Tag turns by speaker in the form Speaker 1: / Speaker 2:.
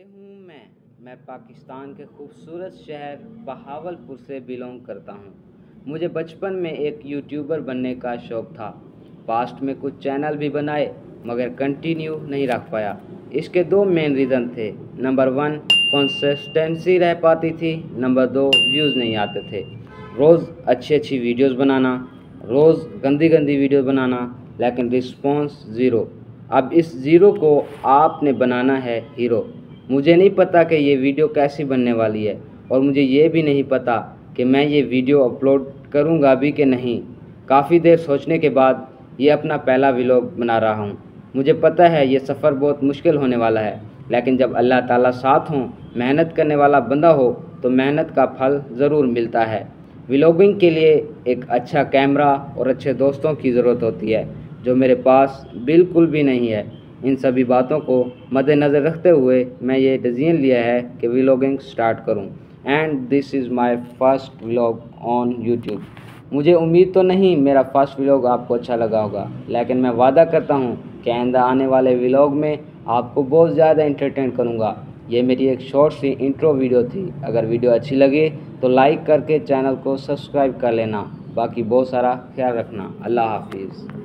Speaker 1: ये हूँ मैं पाकिस्तान के खूबसूरत शहर बहावलपुर से बिलोंग करता हूँ। मुझे बचपन में एक यूट्यूबर बनने का शौक़ था। पास्ट में कुछ चैनल भी बनाए मगर कंटिन्यू नहीं रख पाया। इसके दो मेन रीज़न थे। नंबर 1 कंसिस्टेंसी रह पाती थी, नंबर 2 व्यूज़ नहीं आते थे। रोज़ अच्छी वीडियोज़ बनाना, रोज़ गंदी वीडियो बनाना, लेकिन रिस्पॉन्स ज़ीरो। अब इस ज़ीरो को आपने बनाना है हीरो। मुझे नहीं पता कि ये वीडियो कैसी बनने वाली है और मुझे ये भी नहीं पता कि मैं ये वीडियो अपलोड करूँगा भी कि नहीं। काफ़ी देर सोचने के बाद ये अपना पहला व्लॉग बना रहा हूँ। मुझे पता है ये सफ़र बहुत मुश्किल होने वाला है, लेकिन जब अल्लाह ताला साथ हों, मेहनत करने वाला बंदा हो तो मेहनत का फल ज़रूर मिलता है। व्लॉगिंग के लिए एक अच्छा कैमरा और अच्छे दोस्तों की ज़रूरत होती है, जो मेरे पास बिल्कुल भी नहीं है। इन सभी बातों को मद्देनज़र रखते हुए मैं ये डिसीजन लिया है कि व्लॉगिंग स्टार्ट करूं। And this is my first vlog on YouTube. मुझे उम्मीद तो नहीं मेरा फर्स्ट व्लॉग आपको अच्छा लगा होगा, लेकिन मैं वादा करता हूं कि आइंदा आने वाले व्लॉग में आपको बहुत ज़्यादा एंटरटेन करूंगा। ये मेरी एक शॉर्ट सी इंट्रो वीडियो थी। अगर वीडियो अच्छी लगे तो लाइक करके चैनल को सब्सक्राइब कर लेना। बाकी बहुत सारा ख्याल रखना। अल्लाह हाफिज़।